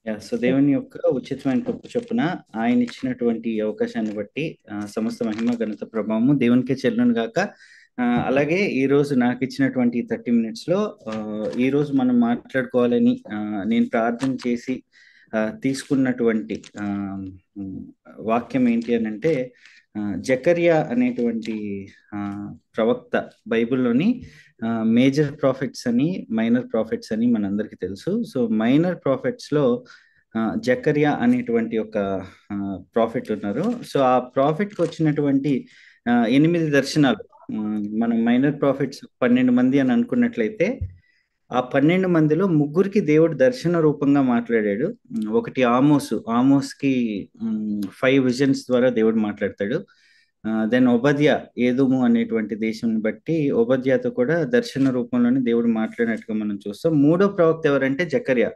So దేవుని యొక్క ఉచితమైన కృప చొప్పున ఆయన ఇచ్చినటువంటి ఈ అవకాశాన్ని బట్టి సమస్త మహిమ ఘనత ప్రభావము దేవునికే చెల్లును గాక. అలాగే ఈ రోజు నాకు ఇచ్చినటువంటి 30 minutes లో ఈ రోజు మనం మాట్లాడుకోవాలని నేను ప్రార్థన చేసి తీసుకున్నటువంటి ఉమ్, వాక్యం ఏంటి అని అంటే, జకర్యా అనేటువంటి ఆ, ప్రవక్త బైబిల్లోని మేజర్ ప్రాఫిట్స్ అని మైనర్ ప్రాఫిట్స్ అని మనందరికీ తెలుసు. సో మైనర్ ప్రాఫిట్స్ లో జకర్యా అనేటువంటి ఒక ప్రాఫిట్ ఉన్నారు. సో ఆ ప్రాఫిట్ కి వచ్చినటువంటి 8 దర్శనాలు, మనం మైనర్ ప్రాఫిట్స్ 12 మంది అని అనుకున్నట్లయితే ఆ 12 మందిలో ముగ్గురికి దేవుడు దర్శన రూపంగా మాట్లాడాడు. ఒకటి ఆమోస్కి 5 విజన్స్ ద్వారా దేవుడు మాట్లాడతాడు. దెన్ ఒబద్యా, ఏదోము అనేటువంటి దేశం బట్టి ఒబద్యాతో కూడా దర్శన రూపంలోనే దేవుడు మాట్లాడినట్టుగా మనం చూస్తాం. మూడో ప్రవక్త ఎవరంటే జకర్యా.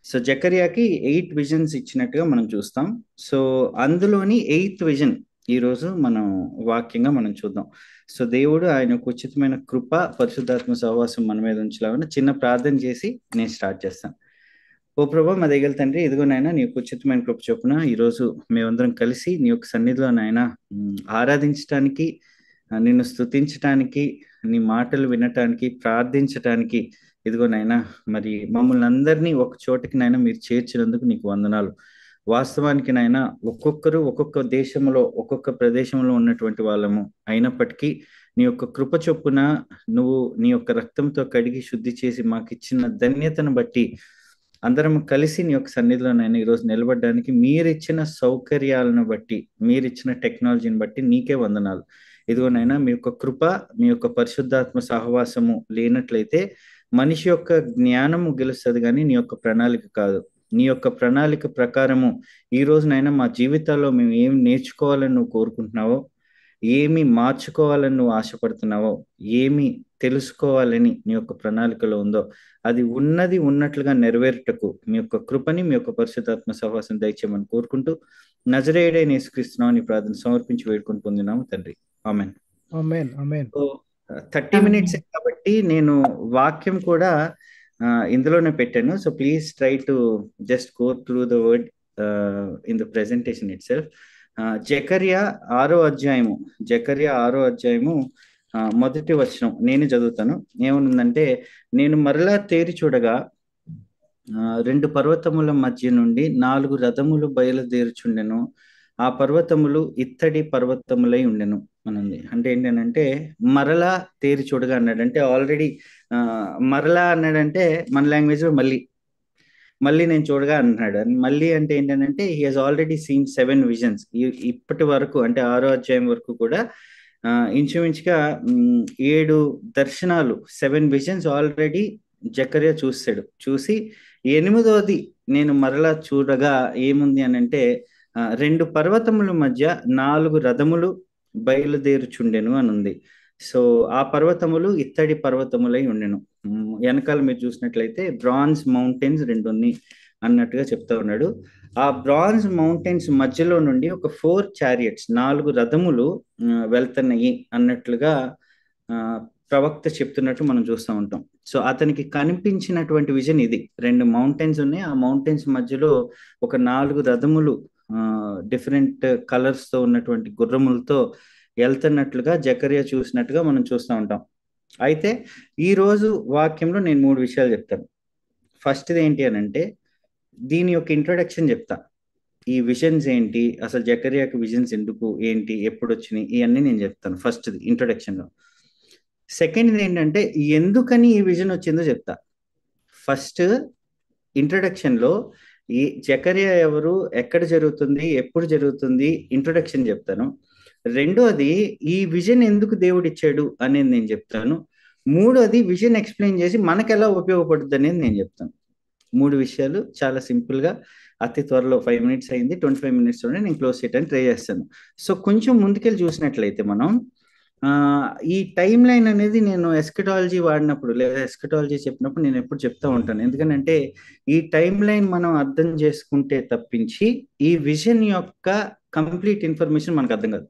సో జకర్యాకి 8 విజన్స్ ఇచ్చినట్టుగా మనం చూస్తాం. సో అందులోని 8th విజన్ ఈరోజు మనం వాక్యంగా మనం చూద్దాం. సో దేవుడు ఆయన యొక్క ఉచితమైన కృప, పరిశుద్ధాత్మ సహవాసం మన మీద ఉంచలాగా చిన్న ప్రార్థన చేసి నేను స్టార్ట్ చేస్తాను. ఓ ప్రభా, మా దగ్గర తండ్రి, ఇదిగో నాయన నీ యొక్క ఉచితమైన కృప చొప్పున ఈరోజు మేమందరం కలిసి నీ యొక్క సన్నిధిలో నాయన ఆరాధించటానికి, నిన్ను స్తుతించటానికి, నీ మాటలు వినటానికి, ప్రార్థించటానికి ఇదిగో నాయన మరి మమ్మల్ని అందరినీ ఒక చోటకి నాయన మీరు చేర్చినందుకు నీకు వందనాలు. వాస్తవానికి నాయన ఒక్కొక్కరు ఒక్కొక్క దేశంలో ఒక్కొక్క ప్రదేశంలో ఉన్నటువంటి వాళ్ళము అయినప్పటికీ నీ యొక్క కృప చొప్పున నువ్వు నీ యొక్క రక్తంతో కడిగి శుద్ధి చేసి మాకు ఇచ్చిన ధన్యతను బట్టి అందరం కలిసి నీ యొక్క సన్నిధిలో నేను ఈరోజు నిలబడడానికి మీరిచ్చిన సౌకర్యాలను బట్టి, మీరిచ్చిన టెక్నాలజీని బట్టి నీకే వందనాలు. ఇదిగోనైనా మీ యొక్క కృప, మీ యొక్క పరిశుద్ధాత్మ సహవాసము లేనట్లయితే మనిషి యొక్క జ్ఞానము గెలుస్తుంది కానీ నీ యొక్క ప్రణాళిక కాదు. నీ యొక్క ప్రణాళిక ప్రకారము ఈ రోజునైనా మా జీవితాల్లో మేము ఏం నేర్చుకోవాలని నువ్వు కోరుకుంటున్నావో, ఏమి మార్చుకోవాలని నువ్వు ఆశపడుతున్నావో, ఏమి తెలుసుకోవాలని నీ యొక్క ప్రణాళికలో ఉందో అది ఉన్నది ఉన్నట్లుగా నెరవేరుటకు మీ యొక్క కృపని, మీ యొక్క పరిశుద్ధాత్మ సహవాసం దయచేయమని కోరుకుంటూ నజరేయుడైన యేసుక్రీస్తునామమున ఈ ప్రార్థన సమర్పించి వేడుకొని పొందినాము తండ్రి. Amen. Amen amen. So 30 minutes కాబట్టి నేను వాక్యం కూడా ఇందులోనే పెట్టాను. So please try to just go through the word in the presentation itself. జకర్యా 6వ అధ్యాయము, మొదటి వచనం నేను చదువుతాను. ఏమనుందంటే, నేను మరలా తేరి చూడగా 2 పర్వతముల మధ్య నుండి 4 రథములు బయలుదేరుచుండెను. ఆ పర్వతములు ఇత్తడి పర్వతములై ఉండెను అనుంది. అంటే ఏంటంటే మరలా తేరి చూడగా అన్నాడంటే, ఆల్రెడీ మరలా అన్నాడంటే మన లాంగ్వేజ్ లో మళ్ళీ నేను చూడగా అంటున్నాడు. మళ్ళీ అంటే ఏంటంటే he has already scene 7 visions. ఇప్పటి వరకు అంటే 6వ అధ్యాయం వరకు కూడా ఇంచుమించుగా 7 దర్శనాలు, 7 విజన్స్ ఆల్రెడీ జకర్యా చూసి 8వది నేను మరలా చూడగా ఏముంది అని అంటే 2 పర్వతముల మధ్య 4 రథములు బయలుదేరుచుండెను అని ఉంది. సో ఆ పర్వతములు ఇత్తడి పర్వతములై ఉండెను. వెనకాల మీరు చూసినట్లయితే బ్రాంజ్ మౌంటైన్స్ 2 ఉన్నాయి అన్నట్టుగా చెప్తా ఉన్నాడు. ఆ బ్రాంజ్ మౌంటైన్స్ మధ్యలో నుండి ఒక 4 chariots, 4 రథములు వెళ్తున్నాయి అన్నట్లుగా ప్రవక్త చెప్తున్నట్టు మనం చూస్తూ ఉంటాం. సో అతనికి కనిపించినటువంటి విజన్ ఇది. 2 మౌంటైన్స్ ఉన్నాయి, ఆ మౌంటైన్స్ మధ్యలో ఒక 4 రథములు డిఫరెంట్ కలర్స్ తో ఉన్నటువంటి గుర్రములతో వెళ్తున్నట్లుగా జకర్యా చూసినట్టుగా మనం చూస్తూ ఉంటాం. అయితే ఈ రోజు వాక్యంలో నేను 3 విషయాలు చెప్తాను. ఫస్ట్ది ఏంటి అని అంటే, దీని యొక్క ఇంట్రొడక్షన్ చెప్తా. ఈ విజన్స్ ఏంటి, అసలు జకర్యాకి విజన్స్ ఎందుకు, ఏంటి, ఎప్పుడు వచ్చినాయి, ఇవన్నీ నేను చెప్తాను ఫస్ట్ది ఇంట్రొడక్షన్ లో. సెకండ్ది ఏంటంటే ఎందుకని ఈ విజన్ వచ్చిందో చెప్తా. ఫస్ట్ ఇంట్రొడక్షన్ లో ఈ జకర్యా ఎవరు, ఎక్కడ జరుగుతుంది, ఎప్పుడు జరుగుతుంది, ఇంట్రొడక్షన్ చెప్తాను. రెండోది ఈ విజన్ ఎందుకు దేవుడు ఇచ్చాడు అనేది నేను చెప్తాను. మూడోది విజన్ ఎక్స్ప్లెయిన్ చేసి మనకు ఎలా ఉపయోగపడుతుంది అనేది నేను చెప్తాను. 3 విషయాలు చాలా సింపుల్ గా, అతి త్వరలో 5 minutes అయింది, 25 minutes లోనే నేను క్లోజ్ చేయడానికి ట్రై చేస్తాను. సో కొంచెం ముందుకెళ్ళి చూసినట్లయితే మనం ఈ టైం లైన్ అనేది నేను ఎస్కటాలజీ వాడినప్పుడు లేదా ఎస్కటాలజీ చెప్పినప్పుడు నేను ఎప్పుడు చెప్తా ఉంటాను. ఎందుకంటే ఈ టైం లైన్ మనం అర్థం చేసుకుంటే తప్పించి ఈ విజన్ యొక్క కంప్లీట్ ఇన్ఫర్మేషన్ మనకు అర్థం కాదు.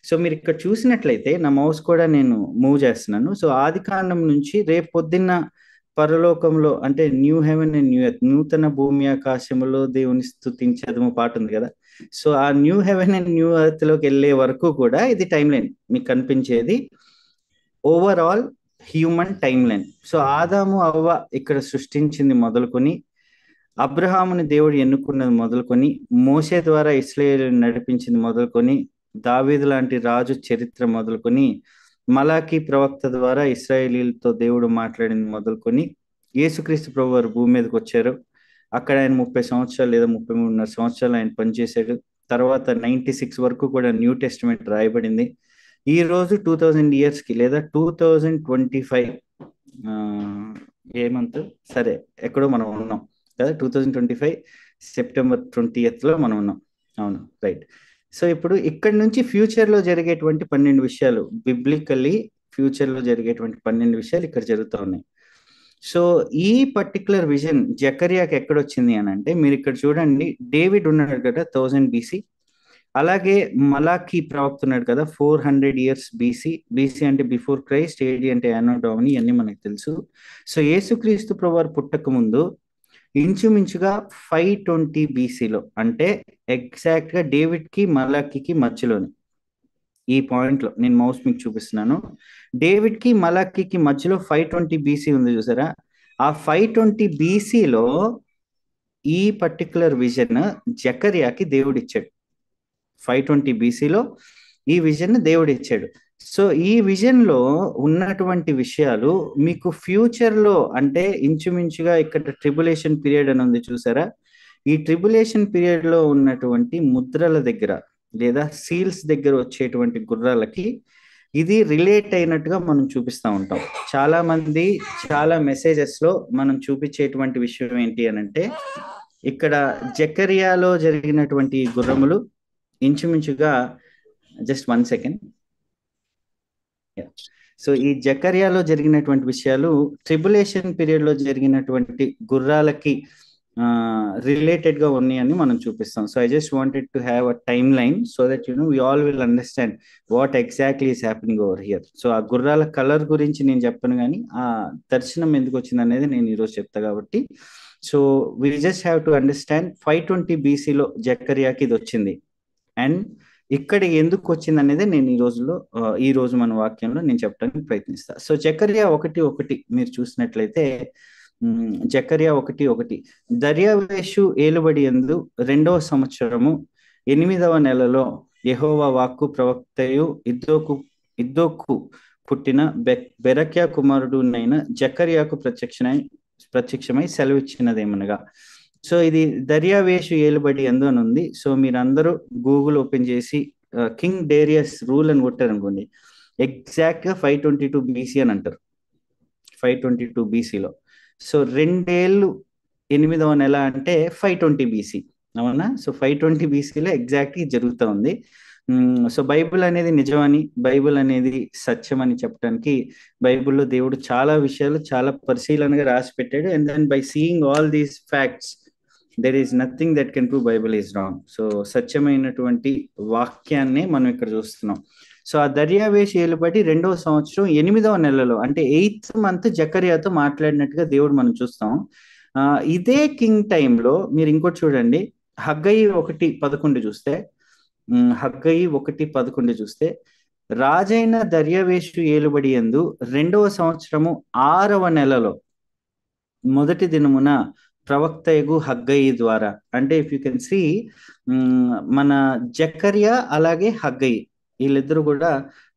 సో మీరు ఇక్కడ చూసినట్లయితే నా మౌస్ కూడా నేను మూవ్ చేస్తున్నాను. సో ఆది కాండం నుంచి రేపు పొద్దున్న పరలోకంలో అంటే new heaven and new earth, నూతన భూమి ఆకాశములో దేవుని స్తుతించదము పాట ఉంది కదా. సో ఆ new heaven and new earth లోకి వెళ్ళే వరకు కూడా ఇది టైం లైన్ మీకు కనిపించేది, overall human time line. So ఆదాము అవ్వ ఇక్కడ సృష్టించింది మొదలుకొని, అబ్రహాముని దేవుడు ఎన్నుకున్నది మొదలుకొని, మోషే ద్వారా ఇశ్రాయేలు నడిపించింది మొదలుకొని, దావీదు లాంటి రాజు చరిత్ర మొదలుకొని, మలాకీ ప్రవక్త ద్వారా ఇశ్రాయేలీలతో దేవుడు మాట్లాడింది మొదలుకొని, యేసుక్రీస్తు ప్రభు వారు భూమి మీదకి వచ్చారు. అక్కడ ఆయన 30 సంవత్సరాలు లేదా 33.5 సంవత్సరాలు ఆయన పనిచేశాడు. తర్వాత 96 వరకు కూడా న్యూ టెస్టిమెంట్ రాయబడింది. ఈ రోజు 2000 ఇయర్స్కి లేదా 2025 ఏ మంత్ సరే ఎక్కడో మనం ఉన్నాం కదా, 2025 సెప్టెంబర్ 20th లో మనం ఉన్నాం. అవును, రైట్. సో ఇప్పుడు ఇక్కడ నుంచి ఫ్యూచర్లో జరిగేటువంటి 12 విషయాలు, బిబ్లికల్లీ ఫ్యూచర్లో జరిగేటువంటి 12 విషయాలు ఇక్కడ జరుగుతూ ఉన్నాయి. సో ఈ పర్టికులర్ విజన్ జకర్యాకి ఎక్కడొచ్చింది అని అంటే, మీరు ఇక్కడ చూడండి, డేవిడ్ ఉన్నాడు కదా 1000 BC, అలాగే మలాకీ ప్రవక్త ఉన్నాడు కదా 400 years బీసీ. బీసీ అంటే బిఫోర్ క్రైస్ట్, ఏడి అంటే యానో డౌని, ఇవన్నీ మనకు తెలుసు. సో యేసుక్రీస్తు ప్రభువారు పుట్టక ముందు ఇంచుమించుగా 520 BCలో, అంటే ఎగ్జాక్ట్ గా డేవిడ్ కి మలాకీకి మధ్యలోని ఈ పాయింట్ లో నేను మౌస్ మీకు చూపిస్తున్నాను. డేవిడ్ కి మలాకీకి మధ్యలో 520 BC ఉంది చూసారా. ఆ 520 BCలో ఈ పర్టికులర్ విజన్ జకర్యాకి దేవుడు ఇచ్చాడు. 520 BCలో ఈ విజన్ దేవుడు ఇచ్చాడు. సో ఈ విజన్ లో ఉన్నటువంటి విషయాలు మీకు ఫ్యూచర్ లో, అంటే ఇంచుమించుగా ఇక్కడ ట్రిబులేషన్ పీరియడ్ అని ఉంది చూసారా, ఈ ట్రిబులేషన్ పీరియడ్ లో ఉన్నటువంటి ముద్రల దగ్గర లేదా సీల్స్ దగ్గర వచ్చేటువంటి గుర్రాలకి ఇది రిలేట్ అయినట్టుగా మనం చూపిస్తూ ఉంటాం. చాలా మంది చాలా మెసేజెస్ లో మనం చూపించేటువంటి విషయం ఏంటి అని అంటే, ఇక్కడ జకర్యాలో జరిగినటువంటి గుర్రములు ఇంచుమించుగా, జస్ట్ 1 సెకండ్. సో ఈ జకర్యాలో జరిగినటువంటి విషయాలు ట్రిబులేషన్ పీరియడ్ లో జరిగినటువంటి గుర్రాలకి రిలేటెడ్ గా ఉన్నాయని మనం చూపిస్తాం. So I just wanted to have a time line so that we all will understand what exactly is happening over here. So ఆ గుర్రాల కలర్ గురించి నేను చెప్పను, కానీ ఆ దర్శనం ఎందుకు వచ్చింది అనేది నేను ఈరోజు చెప్తా కాబట్టి. So we just have to understand 520 BCలో జకర్యాకి ఇది వచ్చింది, అండ్ ఇక్కడ ఎందుకు వచ్చింది అనేది నేను ఈ రోజు మన వాక్యంలో నేను చెప్పడానికి ప్రయత్నిస్తా. సో జకర్యా 1:1 మీరు చూసినట్లయితే, జకర్యా 1:1, దర్యావేషు ఏలుబడి యందు 2వ సంవత్సరము 8వ నెలలో యెహోవా వాక్కు ప్రవక్తయు ఇద్దోకు పుట్టిన బెరక్యా కుమారుడునైన జకర్యాకు ప్రత్యక్షమై సెలవిచ్చినదేమనగా. సో ఇది దర్యావేషు ఏలుబడి యందు అని ఉంది. సో మీరందరూ గూగుల్ ఓపెన్ చేసి కింగ్ డేరియస్ రూల్ అని కొట్టారు అనుకోండి, ఎగ్జాక్ట్ గా 522 BC అని అంటారు. 522 BCలో. సో 2 ఏళ్ళు 8వ నెల అంటే 520 BC, అవునా? సో 520 BCలో ఎగ్జాక్ట్గా జరుగుతూ ఉంది. సో బైబిల్ అనేది నిజమని, బైబిల్ అనేది సత్యం అని చెప్పడానికి బైబిల్లో దేవుడు చాలా విషయాలు చాలా పరిశీలనగా రాసి పెట్టాడు. And then by seeing all these facts there is nothing that can prove Bible is wrong. So సత్యమైనటువంటి వాక్యాన్నే మనం ఇక్కడ చూస్తున్నాం. సో ఆ దర్యావేషు ఏలుబడి 2వ సంవత్సరం 8వ నెలలో, అంటే 8th month జకర్యాతో మాట్లాడినట్టుగా దేవుడు మనం చూస్తాం. ఇదే కింగ్ టైంలో మీరు ఇంకోటి చూడండి, హగ్గయి 1:11 చూస్తే, హగ్గయి 1:11 చూస్తే, రాజైన దర్యావేషు ఏలుబడి యందు 2వ సంవత్సరము 6వ నెలలో మొదటి దినమున ప్రవక్తయగు హగ్గయి ద్వారా, అంటే ఇఫ్ యూ కెన్ సీ మన జకర్యా అలాగే హగ్గయి వీళ్ళిద్దరూ కూడా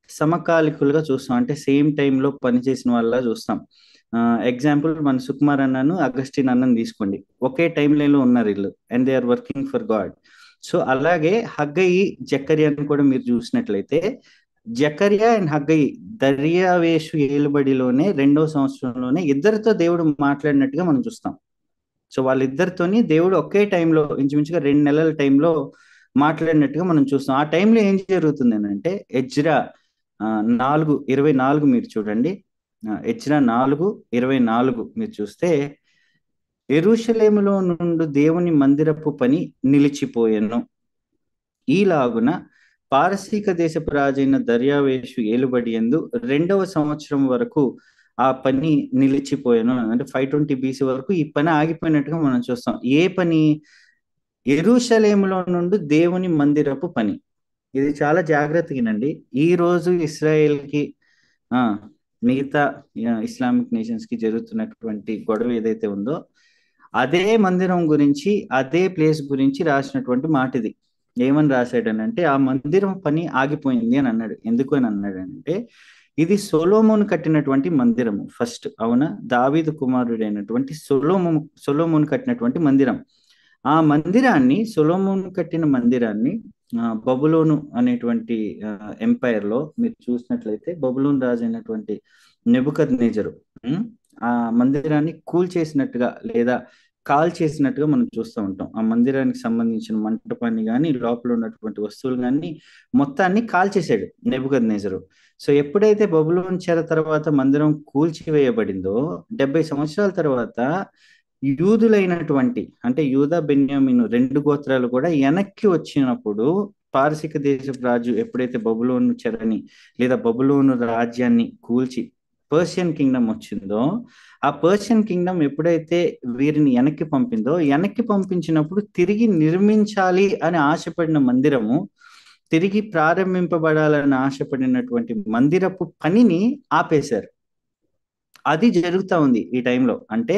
సమకాలికులుగా చూస్తాం, అంటే సేమ్ టైంలో పనిచేసిన వాళ్ళ చూస్తాం. ఎగ్జాంపుల్ మన సుకుమార్ అన్నను అగస్టిన్ అన్నను తీసుకోండి, ఒకే టైం లైన్లో ఉన్నారు వీళ్ళు, and they are working for God. So అలాగే హగ్గయి జకర్యాను కూడా మీరు చూసినట్లయితే, జకర్యా అండ్ హగ్గయి దర్యావేషు ఏలుబడిలోనే 2వ సంవత్సరంలోనే ఇద్దరితో దేవుడు మాట్లాడినట్టుగా మనం చూస్తాం. సో వాళ్ళిద్దరితోని దేవుడు ఒకే టైంలో ఇంచుమించుగా 2 నెలల టైంలో మాట్లాడినట్టుగా మనం చూస్తాం. ఆ టైంలో ఏం జరుగుతుంది అంటే, ఎజ్రా 4:24 మీరు చూడండి, ఎజ్రా 4:24 మీరు చూస్తే, యెరూషలేములో నుండి దేవుని మందిరపు పని నిలిచిపోయెను. ఈలాగున పారసీక దేశపు రాజైన దర్యావేషు ఏలుబడి యందు 2వ సంవత్సరం వరకు ఆ పని నిలిచిపోయాను. అంటే 520 BC వరకు ఈ పని ఆగిపోయినట్టుగా మనం చూస్తాం. ఏ పని? యెరూషలేములో నుండి దేవుని మందిరపు పని. ఇది చాలా జాగ్రత్తగానండి. ఈ రోజు ఇస్రాయేల్కి ఆ మిగతా ఇస్లామిక్ నేషన్స్ కి జరుగుతున్నటువంటి గొడవ ఏదైతే ఉందో, అదే మందిరం గురించి, అదే ప్లేస్ గురించి రాసినటువంటి మాట ఇది. ఏమని రాశాడనంటే, ఆ మందిరం పని ఆగిపోయింది అని అన్నాడు. ఎందుకు అని అన్నాడంటే, ఇది సొలొమోను కట్టినటువంటి మందిరము ఫస్ట్. అవునా? దావీదు కుమారుడైనటువంటి సొలొమోను కట్టినటువంటి మందిరం. ఆ మందిరాన్ని, సొలొమోను కట్టిన మందిరాన్ని బబులోను అనేటువంటి ఎంపైర్ లో మీరు చూసినట్లయితే, బబులోను రాజు అయినటువంటి నెబుకద్నెజరు ఆ మందిరాన్ని కూల్చేసినట్టుగా లేదా కాల్ చేసినట్టుగా మనం చూస్తూ ఉంటాం. ఆ మందిరానికి సంబంధించిన మంటపాన్ని కానీ, లోపల ఉన్నటువంటి వస్తువులు కానీ మొత్తాన్ని కాల్చేశాడు నెబుకద్నెజరు. సో ఎప్పుడైతే బబులోను చెర తర్వాత మందిరం కూల్చివేయబడిందో, 70 సంవత్సరాల తర్వాత యూదులైనటువంటి, అంటే యూదా బెన్యామీను 2 గోత్రాలు కూడా వెనక్కి వచ్చినప్పుడు, పారసిక దేశపు రాజు ఎప్పుడైతే బబులోను చెరని లేదా బబులోను రాజ్యాన్ని కూల్చి పర్షియన్ కింగ్డమ్ వచ్చిందో, ఆ పర్షియన్ కింగ్డమ్ ఎప్పుడైతే వీరిని వెనక్కి పంపిందో, వెనక్కి పంపించినప్పుడు తిరిగి నిర్మించాలి అని ఆశపడిన మందిరము, తిరిగి ప్రారంభింపబడాలని ఆశపడినటువంటి మందిరపు పనిని ఆపేశారు. అది జరుగుతూ ఉంది ఈ టైంలో. అంటే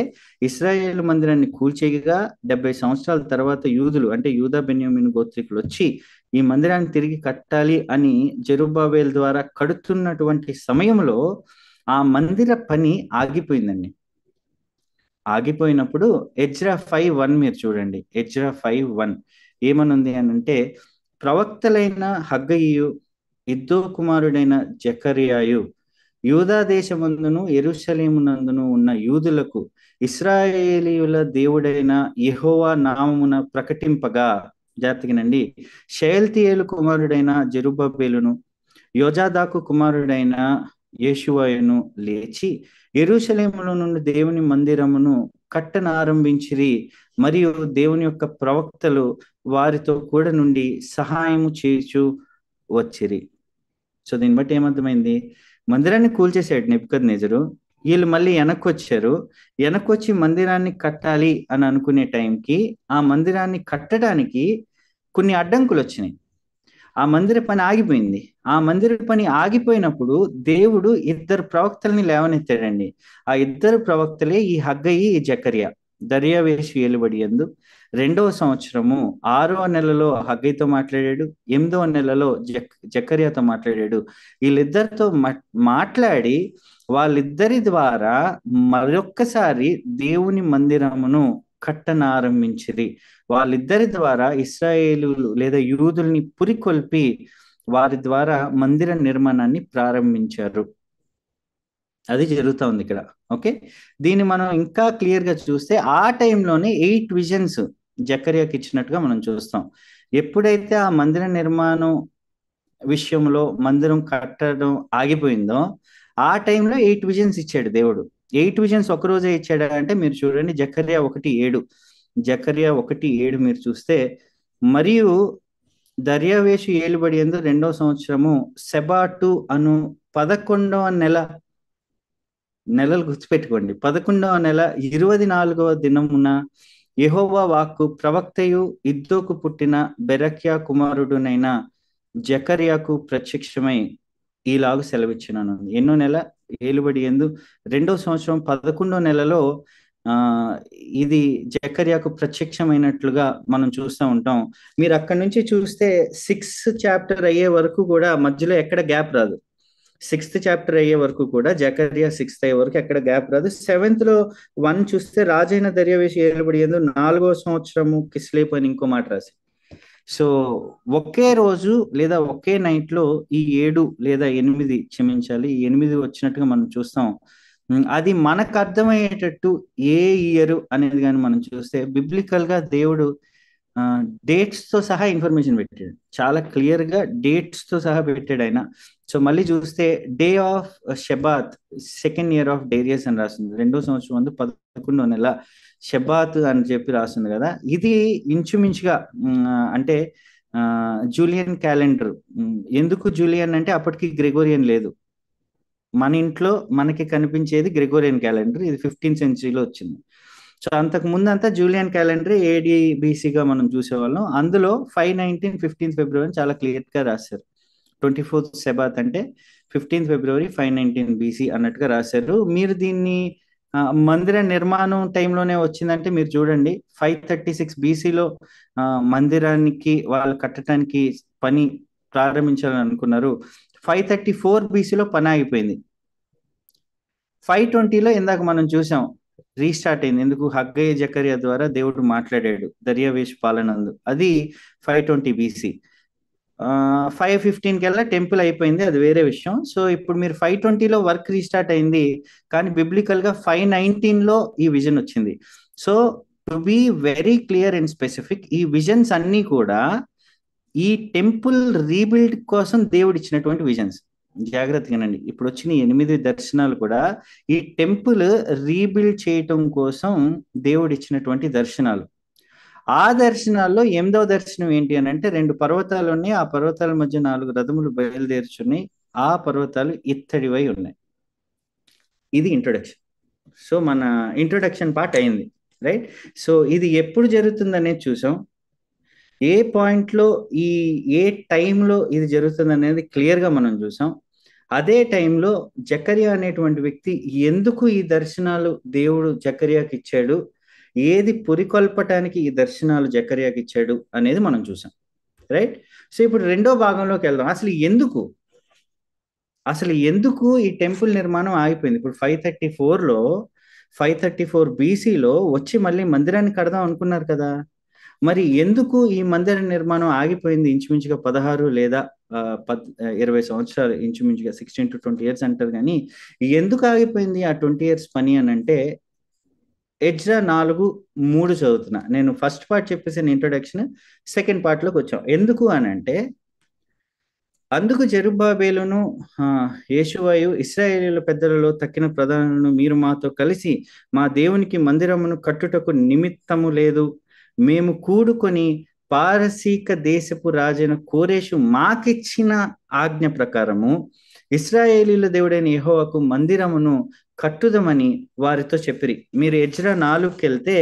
ఇశ్రాయేల్ మందిరాన్ని కూల్చేయగా 70 సంవత్సరాల తర్వాత యూదులు, అంటే యూదా బెన్యామీను గోత్రికులు వచ్చి ఈ మందిరాన్ని తిరిగి కట్టాలి అని జెరుబ్బాబెల్ ద్వారా కడుతున్నటువంటి సమయంలో ఆ మందిర పని ఆగిపోయిందండి. ఆగిపోయినప్పుడు ఎజ్రా 5:1 మీరు చూడండి. ఎజ్రా 5:1 ఏమనుంది అని అంటే, ప్రవక్తలైన హగ్గయియు, ఇద్దో కుమారుడైన జకర్యాయు యూదా దేశమందును యెరూషలేమునందును ఉన్న యూదులకు ఇశ్రాయేలీయుల దేవుడైన యెహోవా నామమున ప్రకటింపగా, జాగ్రత్తగానండి, షయల్తీయేలు కుమారుడైన జెరుబ్బబేలును, యోజాదాకు కుమారుడైన యేషువయును లేచి యెరూషలేములో నుండి దేవుని మందిరమును కట్టనారంభించిరి, మరియు దేవుని యొక్క ప్రవక్తలు వారితో కూడా నుండి సహాయము చేయుచు వచ్చిరి. సో దీన్ని బట్టి ఏమర్థమైంది? మందిరాన్ని కూల్చేసాడు నెబుకద్నెజరు. వీళ్ళు మళ్ళీ వెనక్కి వచ్చారు. వెనక్కి వచ్చి మందిరాన్ని కట్టాలి అని అనుకునే టైంకి ఆ మందిరాన్ని కట్టడానికి కొన్ని అడ్డంకులు వచ్చినాయి. ఆ మందిర పని ఆగిపోయింది. ఆ మందిర పని ఆగిపోయినప్పుడు దేవుడు 2 ప్రవక్తల్ని లేవనెత్తాడండి. ఆ 2 ప్రవక్తలే ఈ హగ్గయి, ఈ జకర్యా. దర్యావేషు ఏలుబడి యందు 2వ సంవత్సరము 6వ నెలలో హగ్గయితో మాట్లాడాడు, 8వ నెలలో జకర్యాతో మాట్లాడాడు. వీళ్ళిద్దరితో మాట్లాడి వాళ్ళిద్దరి ద్వారా మరొక్కసారి దేవుని మందిరమును కట్టనారంభించిరి. వాళ్ళిద్దరి ద్వారా ఇశ్రాయేలులు లేదా యూదుల్ని పురికొల్పి వారి ద్వారా మందిర నిర్మాణాన్ని ప్రారంభించారు. అది జరుగుతూ ఉంది ఇక్కడ. ఓకే, దీన్ని మనం ఇంకా క్లియర్ గా చూస్తే ఆ టైంలోనే 8 విజన్స్ జకర్యాకి ఇచ్చినట్టుగా మనం చూస్తాం. ఎప్పుడైతే ఆ మందిర నిర్మాణం విషయంలో మందిరం కట్టడం ఆగిపోయిందో, ఆ టైంలో 8 విజన్స్ ఇచ్చాడు దేవుడు. 8 విజన్స్ ఒక రోజే ఇచ్చాడు అంటే మీరు చూడండి, జకర్యా 1:7. జకర్యా 1:7 మీరు చూస్తే, మరియు దర్యావేషు ఏలుబడి యందు 2వ సంవత్సరము సెబాటు అను 11వ నెల, నెలలు గుర్తుపెట్టుకోండి, 11వ నెల 24వ దినమున యెహోవా వాక్కు ప్రవక్తయు ఇద్దోకు పుట్టిన బెరక్యా కుమారుడునైన జకర్యాకు ప్రత్యక్షమై ఈలాగు సెలవిచ్చినాను. ఎన్నో నెల? ఏలుబడి యందు 2వ సంవత్సరం 11వ నెలలో ఇది జకర్యాకు ప్రత్యక్షమైనట్లుగా మనం చూస్తూ ఉంటాం. మీరు అక్కడి నుంచి చూస్తే 6th చాప్టర్ అయ్యే వరకు కూడా మధ్యలో ఎక్కడ గ్యాప్ రాదు. 6th చాప్టర్ అయ్యే వరకు కూడా, జకర్యా 6th అయ్యే వరకు ఎక్కడ గ్యాప్ రాదు. 7th లో 1 చూస్తే, రాజైన దర్యావేషు ఏలుబడి యందు 4వ సంవత్సరము కిస్లేపు అని ఇంకో మాట రాసి. సో ఒకే రోజు లేదా ఒకే నైట్ లో ఈ 7 లేదా 8, క్షమించాలి, 8 వచ్చినట్టుగా మనం చూస్తాం. అది మనకు అర్థమయ్యేటట్టు ఏ ఇయర్ అనేది కానీ మనం చూస్తే, బిబ్లికల్ గా దేవుడు డేట్స్ తో సహా ఇన్ఫర్మేషన్ పెట్టాడు. చాలా క్లియర్ గా డేట్స్ తో సహా పెట్టాడు ఆయన. సో మళ్ళీ చూస్తే, day of Shebat 2nd year of Darius అని రాస్తుంది. 2వ సంవత్సరం 11వ నెల షెబాత్ అని చెప్పి రాస్తుంది కదా. ఇది ఇంచుమించుగా అంటే జూలియన్ క్యాలెండర్. ఎందుకు జూలియన్ అంటే అప్పటికి గ్రెగోరియన్ లేదు. మన ఇంట్లో మనకి కనిపించేది గ్రెగోరియన్ క్యాలెండర్, ఇది 15th సెంచరీలో వచ్చింది. సో అంతకు ముందు అంతా జూలియన్ క్యాలెండర్ ఏడి బీసీగా మనం చూసేవాళ్ళం. అందులో 519 15th ఫిబ్రవరి చాలా క్లియర్ గా రాశారు. 24th సెబాత్ అంటే 15th ఫిబ్రవరి 519 బీసీ అన్నట్టుగా రాశారు. మీరు దీన్ని మందిర నిర్మాణం టైంలోనే వచ్చిందంటే మీరు చూడండి, 536 బీసీలో మందిరానికి వాళ్ళు కట్టడానికి పని ప్రారంభించాలని అనుకున్నారు. 534 బీసీలో పని ఆగిపోయింది. 520లో ఇందాక మనం చూసాం రీస్టార్ట్ అయింది. ఎందుకు? హగ్గయ్య జకరియా ద్వారా దేవుడు మాట్లాడాడు దర్యావేష్ పాలనందు. అది 520 బీసీ. 515 కల్లా టెంపుల్ అయిపోయింది, అది వేరే విషయం. సో ఇప్పుడు మీరు 520లో వర్క్ రీస్టార్ట్ అయింది, కానీ బిబ్లికల్ గా 519లో ఈ విజన్ వచ్చింది. So to be very clear and specific, ఈ విజన్స్ అన్నీ కూడా ఈ టెంపుల్ రీబిల్డ్ కోసం దేవుడు ఇచ్చినటువంటి విజన్స్. జాగ్రత్తగానండి, ఇప్పుడు వచ్చిన 8 దర్శనాలు కూడా ఈ టెంపుల్ రీబిల్డ్ చేయటం కోసం దేవుడు ఇచ్చినటువంటి దర్శనాలు. ఆ దర్శనాల్లో 8వ దర్శనం ఏంటి అని అంటే, 2 పర్వతాలు ఉన్నాయి, ఆ పర్వతాల మధ్య 4 రథములు బయలుదేరుచున్నాయి, ఆ పర్వతాలు ఇత్తడివై ఉన్నాయి. ఇది ఇంట్రొడక్షన్. సో మన ఇంట్రొడక్షన్ పార్ట్ అయింది, రైట్? సో ఇది ఎప్పుడు జరుగుతుంది అనేది చూసాం. ఏ పాయింట్లో ఏ టైంలో ఇది జరుగుతుంది అనేది క్లియర్గా మనం చూసాం. అదే టైంలో జకరియా అనేటువంటి వ్యక్తి ఎందుకు ఈ దర్శనాలు దేవుడు జకరియాకి ఇచ్చాడు, ఏది పురికొల్పటానికి ఈ దర్శనాలు జకరియాకి ఇచ్చాడు అనేది మనం చూసాం, రైట్? సో ఇప్పుడు రెండో భాగంలోకి వెళ్దాం. అసలు ఎందుకు ఈ టెంపుల్ నిర్మాణం ఆగిపోయింది? ఇప్పుడు 534 బీసీలో వచ్చి మళ్ళీ మందిరాన్ని కడదాం అనుకున్నారు కదా, మరి ఎందుకు ఈ మందిర నిర్మాణం ఆగిపోయింది? ఇంచుమించుగా 16 లేదా 20 సంవత్సరాలు, ఇంచుమించుగా 16 to 20 years అంటారు, కానీ ఎందుకు ఆగిపోయింది ఆ 20 years పని అని అంటే, ఎజ్రా 4:3 చదువుతున్నా నేను. ఫస్ట్ పార్ట్ చెప్పేసిన ఇంట్రొడక్షన్, సెకండ్ పార్ట్లోకి వచ్చాం. ఎందుకు అని అంటే, అందుకు జెరుబ్బాబెలును యేషువయు ఇశ్రాయేలీయుల పెద్దలలో తక్కిన ప్రధానులను మీరు మాతో కలిసి మా దేవునికి మందిరమును కట్టుటకు నిమిత్తము లేదు, మేము కూడుకొని పారసీక దేశపు రాజైన కోరేషు మాకిచ్చిన ఆజ్ఞ ప్రకారము ఇశ్రాయేలీల దేవుడైన యెహోవాకు మందిరమును కట్టుదమని వారితో చెప్పిరి. మీరు ఎజ్రా 4కి వెళ్తే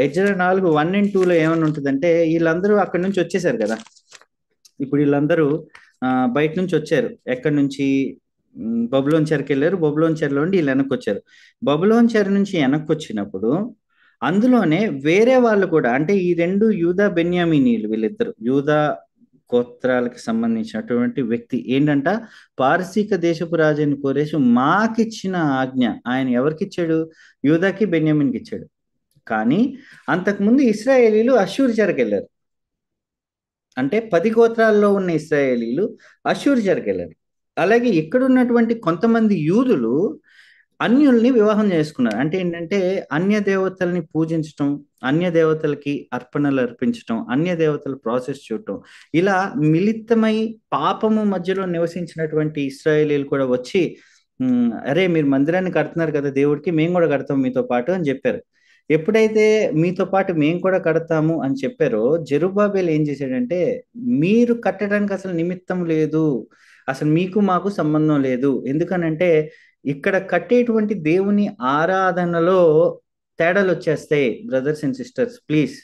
ఎజ్రా 4 1 and 2లో ఏమని ఉంటుందంటే, వీళ్ళందరూ అక్కడి నుంచి వచ్చేసారు కదా. ఇప్పుడు వీళ్ళందరూ బయట నుంచి వచ్చారు. ఎక్కడి నుంచి? బబులోన్ చెరకు వెళ్ళారు. బబులోన్ చెరలో నుండి వీళ్ళు వెనక్కి వచ్చారు. బబులోన్ చెర నుంచి వెనక్కి వచ్చినప్పుడు అందులోనే వేరే వాళ్ళు కూడా, అంటే ఈ 2 యూదా బెన్యామీనీలు, వీళ్ళిద్దరు యూదా గోత్రాలకు సంబంధించినటువంటి వ్యక్తి ఏంటంట, పారసీక దేశపు రాజైన కోరేషు మాకిచ్చిన ఆజ్ఞ. ఆయన ఎవరికిచ్చాడు? యూదాకి బెన్యామిన్కి ఇచ్చాడు. కానీ అంతకుముందు ఇశ్రాయేలీలు అష్షూరు చెరకు వెళ్ళారు. అంటే 10 గోత్రాల్లో ఉన్న ఇశ్రాయేలీలు అష్షూరు చెరకు వెళ్ళారు. అలాగే ఇక్కడ ఉన్నటువంటి కొంతమంది యూదులు అన్యుల్ని వివాహం చేసుకున్నారు. అంటే ఏంటంటే, అన్య దేవతల్ని పూజించటం, అన్య దేవతలకి అర్పణలు అర్పించటం, అన్య దేవతల ప్రాసెస్ చూడటం, ఇలా మిళితమై పాపము మధ్యలో నివసించినటువంటి ఇశ్రాయేలీలు కూడా వచ్చి, అరే మీరు మందిరాన్ని కడుతున్నారు కదా దేవుడికి, మేము కూడా కడతాం మీతో పాటు అని చెప్పారు. ఎప్పుడైతే మీతో పాటు మేము కూడా కడతాము అని చెప్పారో, జెరుబ్బాబెల్ ఏం చేశాడంటే, మీరు కట్టడానికి అసలు నిమిత్తం లేదు, అసలు మీకు మాకు సంబంధం లేదు. ఎందుకనంటే ఇక్కడ కట్టేటువంటి దేవుని ఆరాధనలో తేడాలు వచ్చేస్తాయి. బ్రదర్స్ అండ్ సిస్టర్స్, ప్లీజ్,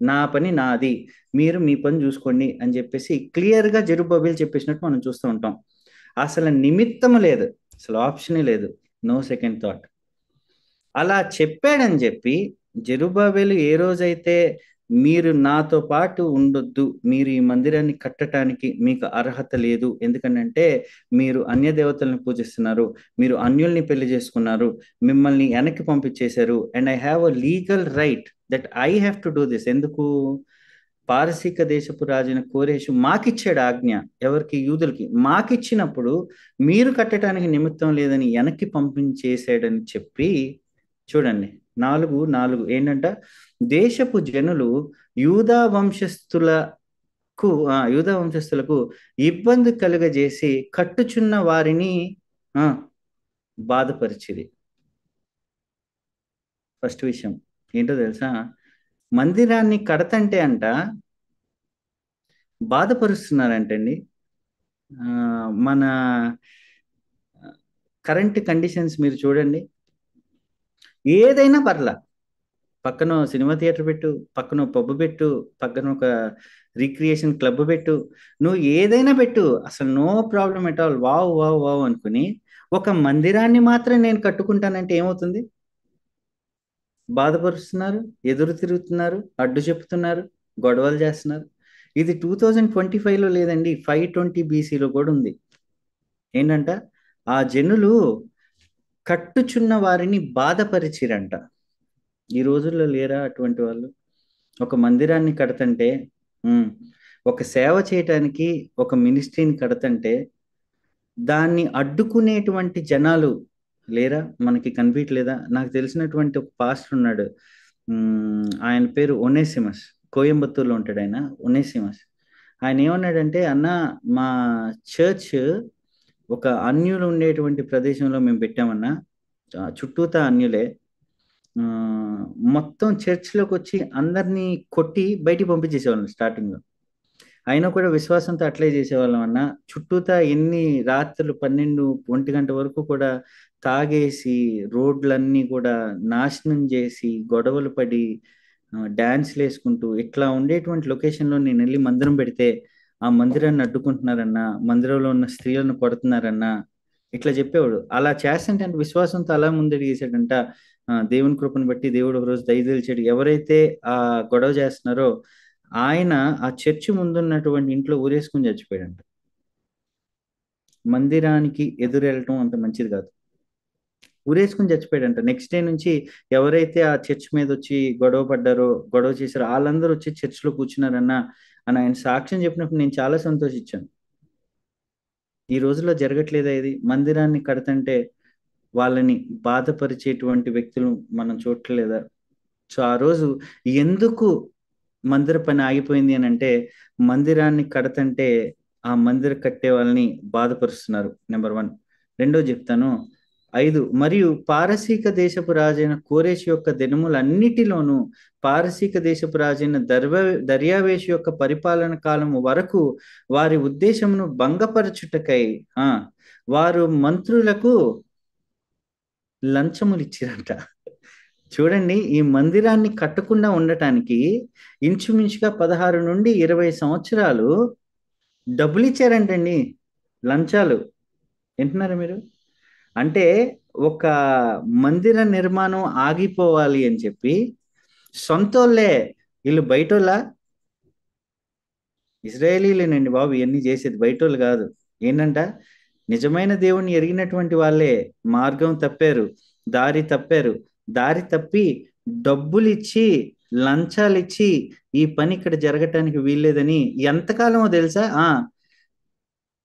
నా పని నాది, మీరు మీ పని చూసుకోండి అని చెప్పేసి క్లియర్గా జెరుబ్బాబెల్ చెప్పేసినట్టు మనం చూస్తూ ఉంటాం. అసలు నిమిత్తం లేదు, అసలు ఆప్షనే లేదు, నో సెకండ్ థాట్. అలా చెప్పాడని చెప్పి జెరుబ్బాబెలు ఏ రోజైతే మీరు నాతో పాటు ఉండొద్దు, మీరు ఈ మందిరాన్ని కట్టడానికి మీకు అర్హత లేదు, ఎందుకంటే మీరు అన్య దేవతలను పూజిస్తున్నారు, మీరు అన్యుల్ని పెళ్లి చేసుకున్నారు, మిమ్మల్ని వెనక్కి పంపించేశారు, and I have a legal right that I have to do this. ఎందుకు? పారసీక దేశపు రాజైన కోరేషు మాకిచ్చాడు ఆజ్ఞ. ఎవరికి? యూదులకి. మాకిచ్చినప్పుడు మీరు కట్టడానికి నిమిత్తం లేదని వెనక్కి పంపించేశాడని చెప్పి, చూడండి 4:4 ఏంటంట, దేశపు జనులు యూదా వంశస్థులకు ఇబ్బంది కలుగజేసి కట్టుచున్న వారిని బాధపరిచిది. ఫస్ట్ విషయం ఏంటో తెలుసా? మందిరాన్ని కడతంటే అంట బాధపరుస్తున్నారంటండి. మన కరెంట్ కండిషన్స్ మీరు చూడండి, ఏదైనా పర్లా, పక్కన సినిమా థియేటర్ పెట్టు, పక్కన పబ్బు పెట్టు, పక్కన ఒక రిక్రియేషన్ క్లబ్ పెట్టు, నువ్వు ఏదైనా పెట్టు, అసలు no problem at all, wow wow wow అనుకుని ఒక మందిరాన్ని మాత్రం నేను కట్టుకుంటానంటే ఏమవుతుంది? బాధపరుస్తున్నారు, ఎదురు తిరుగుతున్నారు, అడ్డు చెప్తున్నారు, గొడవలు చేస్తున్నారు. ఇది 2025లో లేదండి, 520 బీసీలో కూడా ఉంది. ఏంటంట, ఆ జనులు కట్టుచున్న వారిని బాధపరిచిరంట. ఈ రోజుల్లో లేరా అటువంటి వాళ్ళు? ఒక మందిరాన్ని కడతంటే, ఉమ్, ఒక సేవ చేయటానికి ఒక మినిస్ట్రీని కడతంటే దాన్ని అడ్డుకునేటువంటి జనాలు లేరా? మనకి కనిపించలేదా? నాకు తెలిసినటువంటి ఒక పాస్టర్ ఉన్నాడు, ఆయన పేరు ఒనేసిమస్, కోయంబత్తూర్లో ఉంటాడు ఆయన, ఒనేసిమస్. ఆయన ఏమన్నాడంటే, అన్న, మా చర్చ్ ఒక అన్యులు ఉండేటువంటి ప్రదేశంలో మేము పెట్టామన్నా, చుట్టూతా అన్యులే, ఆ, మొత్తం చర్చ్లోకి వచ్చి అందరినీ కొట్టి బయటికి పంపించేసేవాళ్ళం స్టార్టింగ్లో. అయినా కూడా విశ్వాసంతో అట్లే చేసేవాళ్ళం అన్న. చుట్టూతా ఎన్ని రాత్రులు 12, 1 గంట వరకు కూడా తాగేసి రోడ్లన్నీ కూడా నాశనం చేసి గొడవలు పడి డ్యాన్స్లు వేసుకుంటూ ఇట్లా ఉండేటువంటి లొకేషన్లో నేను వెళ్ళి మందిరం పెడితే ఆ మందిరాన్ని అడ్డుకుంటున్నారన్నా, మందిరంలో ఉన్న స్త్రీలను కొడుతున్నారన్నా, ఇట్లా చెప్పేవాడు. అలా చేస్తుంటే అంటే విశ్వాసంతో అలా ముందడుగు వేసాడంట. దేవుని కృపను బట్టి దేవుడు ఒక రోజు దయచేసాడు. ఎవరైతే ఆ గొడవ చేస్తున్నారో ఆయన ఆ చర్చి ముందున్నటువంటి ఇంట్లో ఊరేసుకుని చచ్చిపోయాడంట. మందిరానికి ఎదురు వెళ్ళటం అంత మంచిది కాదు. ఊరేసుకుని చచ్చిపోయాడంట. నెక్స్ట్ డే నుంచి ఎవరైతే ఆ చర్చ్ మీద వచ్చి గొడవ పడ్డారో, గొడవ చేశారో వాళ్ళందరూ వచ్చి చర్చిలో కూర్చున్నారన్నా అని ఆయన సాక్ష్యం చెప్పినప్పుడు నేను చాలా సంతోషించాను. ఈ రోజుల్లో జరగట్లేదా ఇది? మందిరాన్ని కడతంటే వాళ్ళని బాధపరిచేటువంటి వ్యక్తులు మనం చూడట్లేదా? సో ఆ రోజు ఎందుకు మందిర పని ఆగిపోయింది అని అంటే, మందిరాన్ని కడతంటే ఆ మందిర కట్టే వాళ్ళని బాధపరుస్తున్నారు, నెంబర్ 1. రెండో చెప్తాను, 5, మరియు పారసీక దేశపు రాజైన కోరేషు యొక్క దినములన్నిటిలోనూ పారసీక దేశపు రాజైన దర్యావేషు యొక్క పరిపాలన కాలము వరకు వారి ఉద్దేశమును భంగపరచుటకై ఆ వారు మంత్రులకు లంచములు ఇచ్చిరంట. చూడండి, ఈ మందిరాన్ని కట్టకుండా ఉండటానికి ఇంచుమించుగా 16 నుండి 20 సంవత్సరాలు డబ్బులు ఇచ్చారంటండి, లంచాలు. వింటున్నారా మీరు? అంటే ఒక మందిర నిర్మాణం ఆగిపోవాలి అని చెప్పి సొంతోళ్ళే, వీళ్ళు బయటోళ్ళ, ఇజ్రాయేలీలేనండి బాబు ఇవన్నీ చేసేది, బయటోళ్ళు కాదు. ఏంటంట, నిజమైన దేవుణ్ణి ఎరిగినటువంటి వాళ్ళే మార్గం తప్పారు, దారి తప్పారు, దారి తప్పి డబ్బులు ఇచ్చి లంచాలు ఇచ్చి ఈ పని ఇక్కడ జరగటానికి వీల్లేదని ఎంతకాలమో తెలుసా?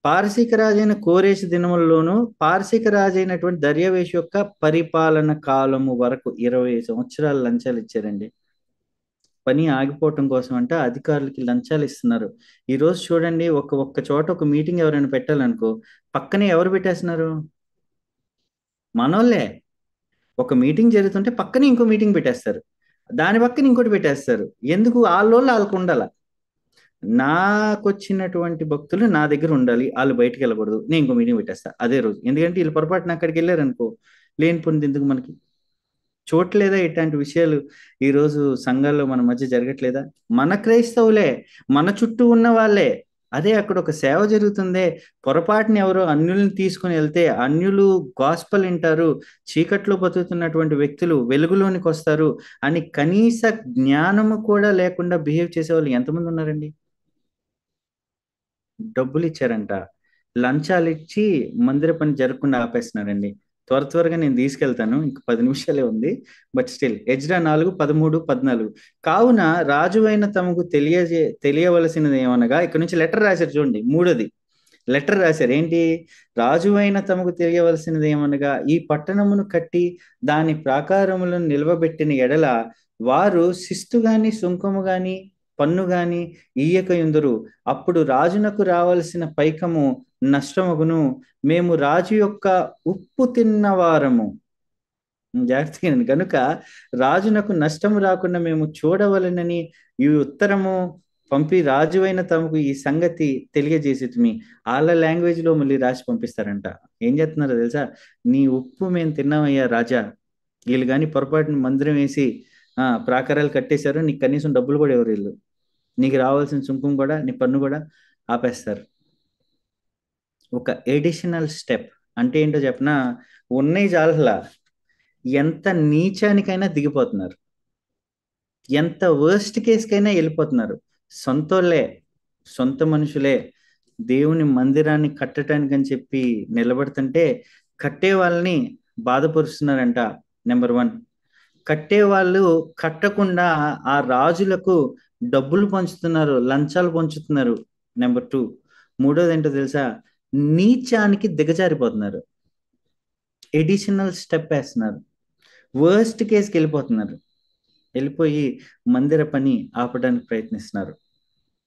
పారసీక రాజైన కోరేషు దినముల్లోనూ పారసీక రాజైనటువంటి దర్యావేషు యొక్క పరిపాలన కాలము వరకు 20 సంవత్సరాలు లంచాలు ఇచ్చారండి. పని ఆగిపోవటం కోసం అంటే అధికారులకి లంచాలు ఇస్తున్నారు. ఈ రోజు చూడండి, ఒక్క చోట ఒక మీటింగ్ ఎవరైనా పెట్టాలనుకో, పక్కనే ఎవరు పెట్టేస్తున్నారు? మనోళ్ళే. ఒక మీటింగ్ జరుగుతుంటే పక్కనే ఇంకో మీటింగ్ పెట్టేస్తారు, దాని పక్కన ఇంకోటి పెట్టేస్తారు. ఎందుకు? వాళ్ళోళ్ళు వాళ్ళకు ఉండాల. నాకు వచ్చినటువంటి భక్తులు నా దగ్గర ఉండాలి, వాళ్ళు బయటికి వెళ్ళకూడదు, నేను ఇంకో మీటింగ్ పెట్టేస్తా అదే రోజు. ఎందుకంటే వీళ్ళు పొరపాటున అక్కడికి వెళ్ళారనుకో, లేని పొంది ఎందుకు మనకి? చూడలేదా ఇట్లాంటి విషయాలు ఈరోజు సంఘాల్లో మన మధ్య జరగట్లేదా? మన క్రైస్తవులే, మన చుట్టూ ఉన్న వాళ్ళే, అదే అక్కడ ఒక సేవ జరుగుతుందే, పొరపాటుని ఎవరో అన్యుల్ని తీసుకుని వెళ్తే అన్యులు గాస్పల్ వింటారు, చీకట్లో బతుకుతున్నటువంటి వ్యక్తులు వెలుగులోనికి వస్తారు అని కనీస జ్ఞానము కూడా లేకుండా బిహేవ్ చేసే వాళ్ళు ఎంతమంది ఉన్నారండి? డబ్బులు ఇచ్చారంట, లంచాలు ఇచ్చి మందిర పని జరగకుండా ఆపేస్తున్నారండి. త్వరగా నేను తీసుకెళ్తాను, ఇంక 10 నిమిషాలే ఉంది. బట్ స్టిల్, ఎజ్రా 4:13-14, కావున రాజువైన తమకు తెలియవలసినది ఏమనగా, ఇక్కడ నుంచి లెటర్ రాశారు చూడండి, మూడోది లెటర్ రాశారు. ఏంటి? రాజువైన తమకు తెలియవలసినది ఏమనగా, ఈ పట్టణమును కట్టి దాని ప్రాకారములను నిల్వబెట్టిన ఎడల వారు శిస్తు గాని సుంకము గాని పన్ను గాని ఇయ్యకయుందురు. అప్పుడు రాజునకు రావలసిన పైకము నష్టమగును. మేము రాజు యొక్క ఉప్పు తిన్నవారము. జాగ్రత్తగా వినండి. కనుక రాజునకు నష్టము రాకుండా మేము చూడవలెనని ఈ ఉత్తరము పంపి రాజు అయిన తమకు ఈ సంగతి తెలియజేసి వాళ్ళ లాంగ్వేజ్ లో మళ్ళీ రాసి పంపిస్తారంట. ఏం చేస్తున్నారో తెలుసా? నీ ఉప్పు మేము తిన్నామయ్యా రాజా. వీళ్ళు కానీ పొరపాటున మందిరం వేసి ప్రాకారాలు కట్టేశారు, నీకు కనీసం డబ్బులు కూడా ఎవరు వీళ్ళు, నీకు రావాల్సిన సుంకం కూడా, నీ పన్ను కూడా ఆపేస్తారు. ఒక ఎడిషనల్ స్టెప్ అంటే ఏంటో చెప్పనా? ఉన్నాయి జాలలా, ఎంత నీచానికైనా దిగిపోతున్నారు, ఎంత వర్స్ట్ కేసుకైనా వెళ్ళిపోతున్నారు. సొంతోళ్ళే, సొంత మనుషులే దేవుని మందిరాన్ని కట్టడానికి అని చెప్పి నిలబడుతుంటే కట్టే వాళ్ళని బాధపరుస్తున్నారంట. నెంబర్ వన్, కట్టే వాళ్ళు కట్టకుండా ఆ రాజులకు డబ్బులు పంచుతున్నారు, లంచాలు పంచుతున్నారు. నెంబర్ టూ, మూడోది ఏంటో తెలుసా? నీచానికి దిగజారిపోతున్నారు, ఎడిషనల్ స్టెప్ వేస్తున్నారు, వర్స్ట్ కేసుకి వెళ్ళిపోతున్నారు, వెళ్ళిపోయి మందిర పని ఆపడానికి ప్రయత్నిస్తున్నారు.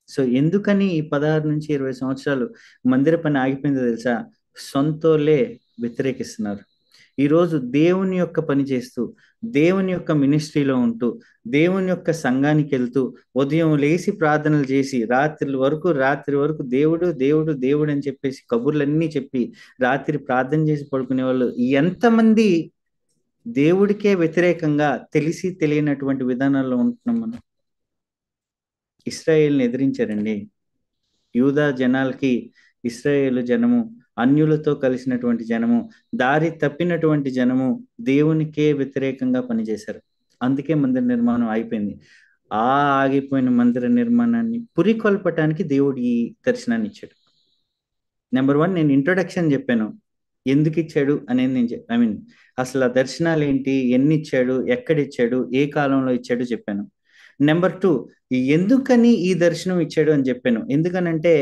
సో ఎందుకని ఈ 16 నుంచి 20 సంవత్సరాలు మందిర పని ఆగిపోయిందో తెలుసా? సొంతోళ్ళే వ్యతిరేకిస్తున్నారు. ఈరోజు దేవుని యొక్క పని చేస్తూ, దేవుని యొక్క మినిస్ట్రీలో ఉంటూ, దేవుని యొక్క సంఘానికి వెళ్తూ, ఉదయం లేచి ప్రార్థనలు చేసి రాత్రి వరకు దేవుడు దేవుడు దేవుడు అని చెప్పేసి కబుర్లన్నీ చెప్పి రాత్రి ప్రార్థన చేసి పడుకునే వాళ్ళు ఎంతమంది దేవుడికే వ్యతిరేకంగా తెలిసి తెలియనటువంటి విధానాల్లో ఉంటున్నాం మనం. ఇశ్రాయేల్ని ఎదిరించారండి. యూదా జనాలకి ఇశ్రాయేలు జనము అన్యులతో కలిసినటువంటి జనము, దారి తప్పినటువంటి జనము దేవునికే వ్యతిరేకంగా పనిచేశారు. అందుకే మందిర నిర్మాణం అయిపోయింది. ఆ ఆగిపోయిన మందిర నిర్మాణాన్ని పురికొల్పటానికి దేవుడు ఈ దర్శనాన్ని ఇచ్చాడు. నెంబర్ వన్, నేను ఇంట్రొడక్షన్ చెప్పాను, ఎందుకు ఇచ్చాడు అనేది నేను అసలు ఆ దర్శనాలు ఏంటి, ఎన్ని ఇచ్చాడు, ఎక్కడిచ్చాడు, ఏ కాలంలో ఇచ్చాడు చెప్పాను. నెంబర్ టూ, ఎందుకని ఈ దర్శనం ఇచ్చాడు అని చెప్పాను. ఎందుకనంటే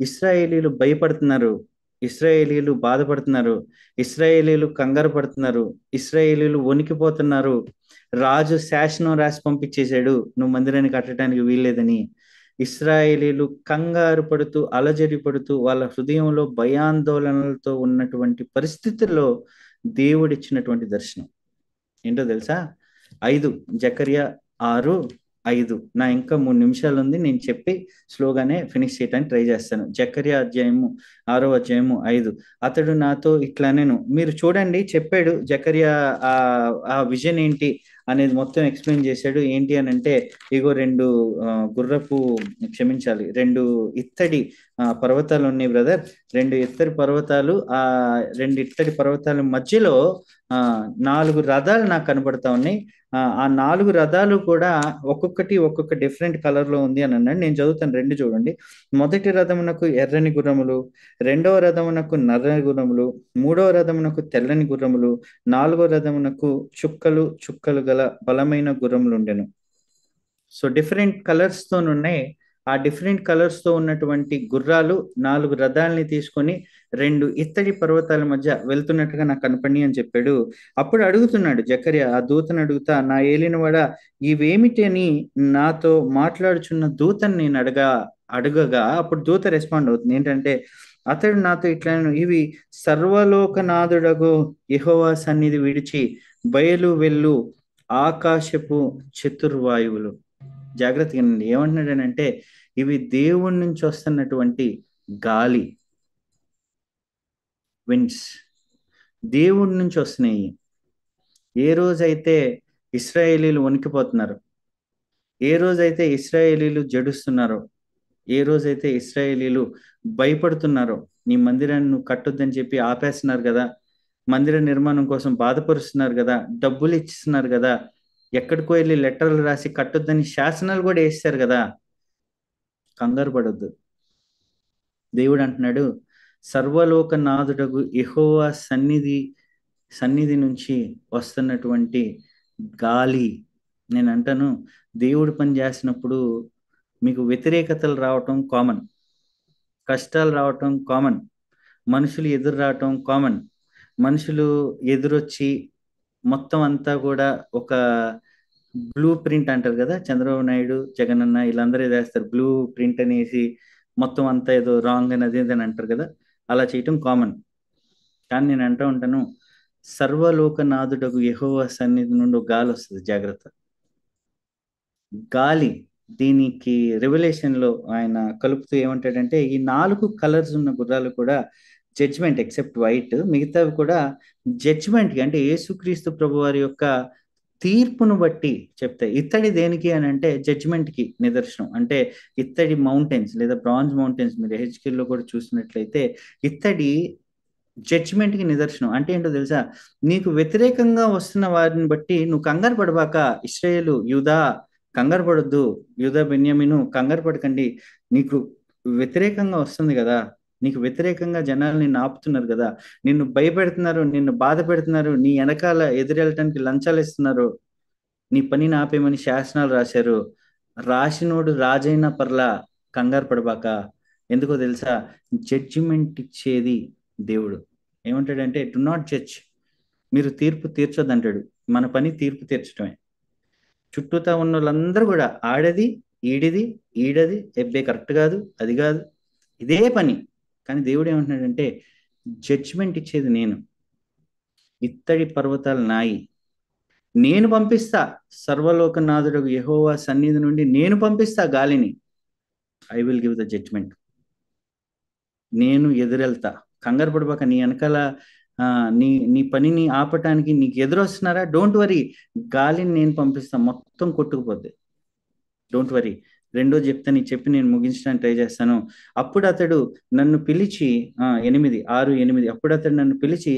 ఇశ్రాయేలీలు భయపడుతున్నారు, ఇశ్రాయేలీలు బాధపడుతున్నారు, ఇశ్రాయేలీలు కంగారు పడుతున్నారు, ఇశ్రాయేలీలు వణికిపోతున్నారు. రాజు శాసనం రాసి పంపించేశాడు, నువ్వు మందిరాన్ని కట్టడానికి వీల్లేదని. ఇశ్రాయేలీలు కంగారు పడుతూ అలజడి పడుతూ వాళ్ళ హృదయంలో భయాందోళనలతో ఉన్నటువంటి పరిస్థితుల్లో దేవుడిచ్చినటువంటి దర్శనం ఏంటో తెలుసా? 5 జకర్యా 6:5. నా ఇంకా 3 నిమిషాలు ఉంది, నేను చెప్పి స్లోగానే ఫినిష్ చేయడానికి ట్రై చేస్తాను. జకర్యా 6:5. అతడు నాతో ఇట్లా, నేను మీరు చూడండి చెప్పాడు జకర్యా ఆ విజన్ ఏంటి అనేది మొత్తం ఎక్స్ప్లెయిన్ చేశాడు. ఏంటి అని అంటే, ఇగో 2 క్షమించాలి, 2 ఇత్తడి పర్వతాలు ఉన్నాయి బ్రదర్. 2 ఇత్తడి పర్వతాలు, ఆ 2 ఇత్తడి పర్వతాల మధ్యలో 4 రథాలు నాకు కనబడతా ఉన్నాయి. ఆ 4 రథాలు కూడా ఒక్కొక్క డిఫరెంట్ కలర్ లో ఉంది అని అన్నాడు. నేను చదువుతాను, 2 చూడండి. మొదటి రథమునకు ఎర్రని గుర్రములు, రెండవ రథమునకు నర్రని గుర్రములు, మూడవ రథమునకు తెల్లని గుర్రములు, నాలుగో రథమునకు చుక్కలు గల బలమైన గుర్రములు ఉండెను. సో డిఫరెంట్ కలర్స్ తో ఉన్నాయి. ఆ డిఫరెంట్ కలర్స్ తో ఉన్నటువంటి గుర్రాలు 4 రథాలని తీసుకొని 2 ఇత్తడి పర్వతాల మధ్య వెళ్తున్నట్టుగా నాకు కనపడి అని చెప్పాడు. అప్పుడు అడుగుతున్నాడు జకర్యా, ఆ దూతను అడుగుతా, నా ఏలినవాడా ఇవేమిటి అని నాతో మాట్లాడుచున్న దూతని నేను అడగగా అప్పుడు దూత రెస్పాండ్ అవుతుంది ఏంటంటే, అతడు నాతో ఇట్లా, ఇవి సర్వలోకనాథుడగు యెహోవా సన్నిధి విడిచి బయలు వెళ్ళు ఆకాశపు చతుర్వాయువులు. జాగ్రత్తగా ఏమంటున్నాడనంటే, ఇవి దేవుడి నుంచి వస్తున్నటువంటి గాలి, విండ్స్ దేవుడి నుంచి వస్తున్నాయి. ఏ రోజైతే ఇశ్రాయేలీలు వణికిపోతున్నారు, ఏ రోజైతే ఇశ్రాయేలీలు జడుస్తున్నారో, ఏ రోజైతే ఇశ్రాయేలీలు భయపడుతున్నారో, నీ మందిరాన్ని నువ్వు కట్టొద్దని చెప్పి ఆపేస్తున్నారు కదా, మందిర నిర్మాణం కోసం బాధపరుస్తున్నారు కదా, డబ్బులు ఇచ్చిస్తున్నారు కదా, ఎక్కడికో వెళ్ళి లెటర్లు రాసి కట్టొద్దని శాసనాలు కూడా వేస్తారు కదా, కంగారు పడొద్దు. దేవుడు అంటున్నాడు, సర్వలోకనాథుడగు యెహోవా సన్నిధి నుంచి వస్తున్నటువంటి గాలి. నేను అంటాను, దేవుడు పని చేసినప్పుడు మీకు వ్యతిరేకతలు రావటం కామన్, కష్టాలు రావటం కామన్, మనుషులు ఎదురు రావటం కామన్. మనుషులు ఎదురొచ్చి మొత్తం అంతా కూడా ఒక బ్లూ ప్రింట్ అంటారు కదా, చంద్రబాబు నాయుడు, జగనన్న వీళ్ళందరూ ఏదో వేస్తారు, బ్లూ ప్రింట్ అనేసి మొత్తం అంతా ఏదో రాంగ్ అని అదేదని అంటారు కదా, అలా చేయటం కామన్. కానీ నేను అంటూ ఉంటాను, సర్వలోకనాథుడకు యెహోవా సన్నిధి నుండి గాలి వస్తుంది, జాగ్రత్త. గాలి దీనికి రెవల్యూషన్ లో ఆయన కలుపుతూ ఏమంటాడంటే ఈ 4 కలర్స్ ఉన్న గుర్రాలు కూడా జడ్జ్మెంట్, ఎక్సెప్ట్ వైట్, మిగతావి కూడా జడ్జ్మెంట్ కి, అంటే యేసుక్రీస్తు ప్రభు వారి యొక్క తీర్పును బట్టి చెప్తాయి. ఇత్తడి దేనికి అని అంటే జడ్జ్మెంట్ కి నిదర్శనం. అంటే ఇత్తడి మౌంటైన్స్ లేదా బ్రాంజ్ మౌంటైన్స్ మీరు హెచ్కెల్ లో కూడా చూసినట్లయితే ఇత్తడి జడ్జ్మెంట్ కి నిదర్శనం. అంటే ఏంటో తెలుసా, నీకు వ్యతిరేకంగా వస్తున్న వారిని బట్టి నువ్వు కంగారు పడబాక. ఇశ్రాయేలు, యూదా కంగారు పడొద్దు, యూదా బెన్యామీను కంగారు పడకండి. నీకు వ్యతిరేకంగా వస్తుంది కదా, నీకు వ్యతిరేకంగా జనాలు నిన్ను ఆపుతున్నారు కదా, నిన్ను భయపెడుతున్నారు, నిన్ను బాధ పెడుతున్నారు, నీ వెనకాల ఎదురెళ్ళటానికి లంచాలు ఇస్తున్నారు, నీ పనిని ఆపేయమని శాసనాలు రాశారు. రాసినోడు రాజైన పర్లా, కంగారు పడబాక. ఎందుకో తెలుసా, జడ్జిమెంట్ ఇచ్చేది దేవుడు. ఏమంటాడంటే డు నాట్ జడ్జ్, మీరు తీర్పు తీర్చొద్దంటాడు. మన పని తీర్పు తీర్చడమే. చుట్టూతా ఉన్న వాళ్ళందరూ కూడా ఆడది, ఈడిది, ఈడది, ఎబ్బే కరెక్ట్ కాదు, అది కాదు, ఇదే పని. కానీ దేవుడు ఏమంటున్నాడంటే జడ్జిమెంట్ ఇచ్చేది నేను, ఇత్తడి పర్వతాలు నాయి, నేను పంపిస్తా, సర్వలోకనాథుడు యెహోవా సన్నిధి నుండి నేను పంపిస్తా గాలిని. I will give the judgement. నేను ఎదురెళ్తా, కంగారు పడిపోక. నీ వెనకాల నీ నీ పనిని ఆపటానికి నీకు ఎదురొస్తున్నారా, డోంట్ వరీ, గాలిని నేను పంపిస్తా, మొత్తం కొట్టుకుపోద్ది, డోంట్ వరీ. రెండో చెప్తాను, చెప్పి నేను ముగించడానికి ట్రై చేస్తాను. అప్పుడు అతడు నన్ను పిలిచి 8:6-8, అప్పుడు అతడు నన్ను పిలిచి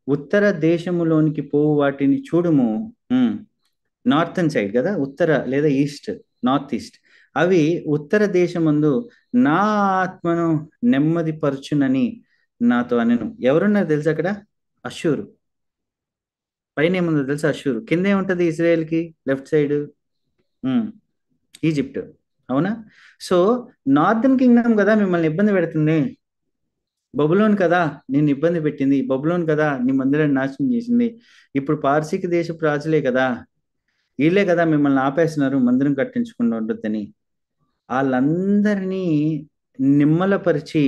ఉత్తర దేశములోనికి పోవు వాటిని చూడుము. నార్థన్ సైడ్ కదా, ఉత్తర లేదా ఈస్ట్, నార్త్ ఈస్ట్. అవి ఉత్తర దేశమందు నా ఆత్మను నెమ్మదిపరచునని నాతో అనెను. ఎవరున్నారు తెలుసా అక్కడ? అషూరు. పైన ఏముందో తెలుసా? అషూరు. కింద ఏముంటది ఇజ్రాయెల్కి? లెఫ్ట్ సైడ్ ఈజిప్ట్, అవునా? సో నార్థన్ కింగ్డమ్ కదా మిమ్మల్ని ఇబ్బంది పెడుతుంది, బబులోన్ కదా నిన్ను ఇబ్బంది పెట్టింది, బబులోన్ కదా నీ మందిరాన్ని నాశనం చేసింది, ఇప్పుడు పార్సీక దేశపు రాజులే కదా, వీళ్ళే కదా మిమ్మల్ని ఆపేస్తున్నారు మందిరం కట్టించకుండా ఉండొద్దని. వాళ్ళందరినీ నిమ్మలపరిచి,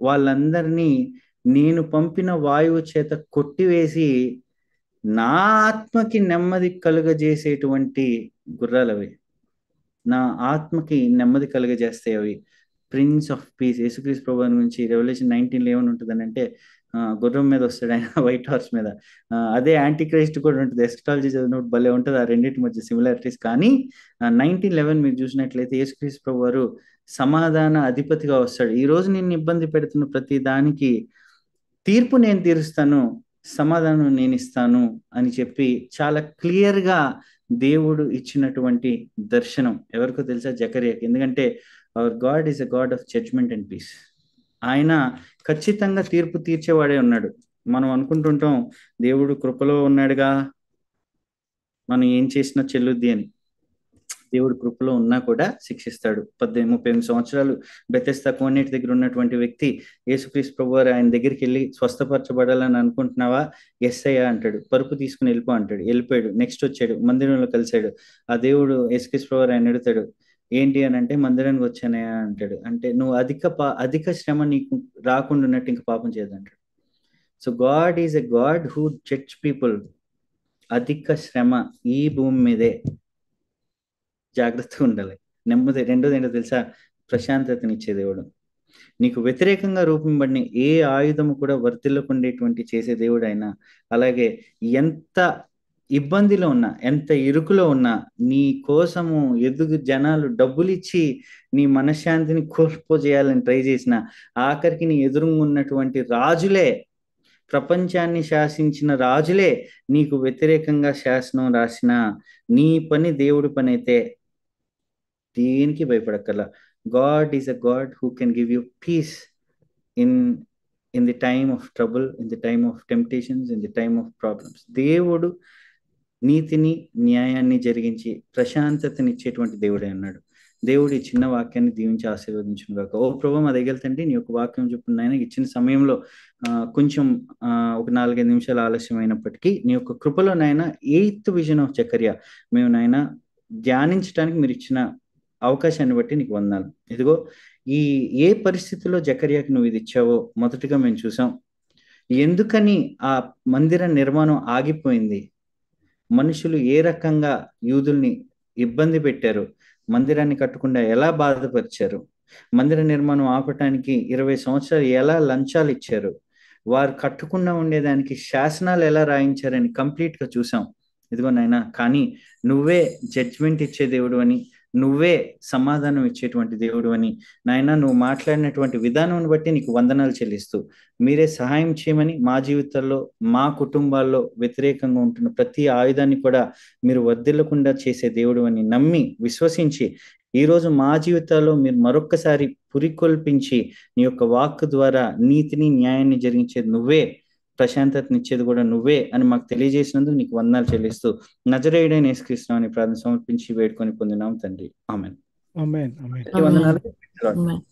వాళ్ళందరినీ నేను పంపిన వాయువు చేత కొట్టివేసి నా ఆత్మకి నెమ్మది కలుగజేసేటువంటి గుర్రాలు అవి, నా ఆత్మకి నెమ్మది కలుగజేస్తాయి అవి. ప్రిన్స్ ఆఫ్ పీస్, యేసుక్రీస్తు ప్రభు గురించి రెవల్యూషన్ 19లో ఏమని ఉంటుంది అంటే గుర్రం మీద వస్తాడు ఆయన, వైట్ హార్స్ మీద. అదే యాంటీ క్రైస్ట్ కూడా ఉంటుంది. ఎస్కటాలజీ చదివినప్పుడు భలే ఉంటుంది ఆ రెండింటి మధ్య సిమిలారిటీస్. కానీ 1911 మీరు చూసినట్లయితే యేసుక్రీస్తు ప్రభు వారు సమాధాన అధిపతిగా వస్తాడు. ఈ రోజు నిన్ను ఇబ్బంది పెడుతున్న ప్రతి దానికి తీర్పు నేను తీరుస్తాను, సమాధానం నేను ఇస్తాను అని చెప్పి చాలా క్లియర్గా దేవుడు ఇచ్చినటువంటి దర్శనం ఎవరికో తెలుసా? జకర్యాకి. ఎందుకంటే our God is a God of judgement and peace. ఆయన ఖచ్చితంగా తీర్పు తీర్చేవాడే ఉన్నాడు. మనం అనుకుంటుంటాం దేవుడు కృపలో ఉన్నాడుగా, మనం ఏం చేసినా చెల్లుద్ది అని. దేవుడు కృపలో ఉన్నా కూడా శిక్షిస్తాడు. 38 సంవత్సరాలు బెతెస్దా కోనేటి దగ్గర ఉన్నటువంటి వ్యక్తి యేసుక్రీస్తు ప్రభువారు ఆయన దగ్గరికి వెళ్ళి స్వస్థపరచబడాలని అనుకుంటున్నావా? ఎస్ అయ్యా అంటాడు. పరుపు తీసుకుని వెళ్ళిపో అంటాడు. వెళ్ళిపోయాడు. నెక్స్ట్ వచ్చాడు, మందిరంలో కలిశాడు. ఆ దేవుడు యేసుక్రీస్తు ప్రభువారు ఆయన అడుగుతాడు, ఏంటి అని అంటే మందిరానికి వచ్చానయా అంటాడు. అంటే నువ్వు అధిక శ్రమ నీకు రాకుండా ఉన్నట్టు ఇంకా పాపం చేయదంటాడు. So God is a God who judge people. అధిక శ్రమ ఈ భూమి మీదే, జాగ్రత్తగా ఉండాలి. నెమ్మది. రెండోది ఏంటో తెలుసా? ప్రశాంతతనిచ్చే దేవుడు. నీకు వ్యతిరేకంగా రూపంబడిన ఏ ఆయుధము కూడా వర్తిల్లకుండేటువంటి చేసే దేవుడు అయినా, అలాగే ఎంత ఇబ్బందిలో ఉన్నా, ఎంత ఇరుకులో ఉన్నా, నీ కోసము జనాలు డబ్బులు ఇచ్చి నీ మనశ్శాంతిని కోల్పోజేయాలని ట్రై చేసిన, ఆఖరికి నీ ఎదురుగా ఉన్నటువంటి రాజులే, ప్రపంచాన్ని శాసించిన రాజులే నీకు వ్యతిరేకంగా శాసనం రాసిన, నీ పని దేవుడి పని అయితే దేనికి భయపడక్కర్లా. God is a God who can give you peace in the time of trouble, in the time of temptations, in the time of problems. దేవుడు నీతిని, న్యాయాన్ని జరిగించి ప్రశాంతతనిచ్చేటువంటి దేవుడే అన్నాడు. దేవుడు ఈ చిన్న వాక్యాన్ని దీవించి ఆశీర్వదించును గాక. ఓ ప్రభు, మా దగ్గర తండ్రి నీ యొక్క వాక్యం చెప్పున్న ఆయన ఇచ్చిన సమయంలో కొంచెం ఒక 4-5 నిమిషాలు ఆలస్యమైనప్పటికీ నీ యొక్క కృపలో నాయన 8th విజన్ ఆఫ్ జకర్యా మేము నాయన ధ్యానించడానికి మీరు ఇచ్చిన అవకాశాన్ని బట్టి నీకు వందనాలు. ఇదిగో ఏ పరిస్థితిలో జకర్యాకి నువ్వు ఇది ఇచ్చావో మొదటిగా మేము చూసాం. ఎందుకని ఆ మందిర నిర్మాణం ఆగిపోయింది, మనుషులు ఏ రకంగా యూదుల్ని ఇబ్బంది పెట్టారు, మందిరాన్ని కట్టకుండా ఎలా బాధపరిచారు, మందిర నిర్మాణం ఆపటానికి 20 సంవత్సరాలు ఎలా లంచాలు ఇచ్చారు, వారు కట్టకుండా ఉండేదానికి శాసనాలు ఎలా రాయించారని కంప్లీట్గా చూసాం. ఇదిగో నాయనా, కానీ నువ్వే జడ్జ్మెంట్ ఇచ్చే దేవుడు అని, నువ్వే సమాధానం ఇచ్చేటువంటి దేవుడు అని నాయనా, నువ్వు మాట్లాడినటువంటి విధానం బట్టి నీకు వందనాలు చెల్లిస్తూ మీరే సహాయం చేయమని, మా జీవితాల్లో మా కుటుంబాల్లో వ్యతిరేకంగా ఉంటున్న ప్రతి ఆయుధాన్ని కూడా మీరు వర్ధిల్లకుండా చేసే దేవుడు అని నమ్మి విశ్వసించి ఈరోజు మా జీవితాల్లో మీరు మరొక్కసారి పురికొల్పించి నీ యొక్క వాక్ ద్వారా నీతిని న్యాయాన్ని జరిగించేది నువ్వే, ప్రశాంతతనిచ్చేది కూడా నువ్వే అని మాకు తెలియజేసినందుకు నీకు వందనాలు చెల్లిస్తూ నజరేయుడైన యేసుక్రీస్తు అని ప్రార్థన సమర్పించి వేడుకొని పొందినాం తండ్రి. ఆమేన్. ఆమేన్. ఆమేన్. వందనాలు. ఆమేన్.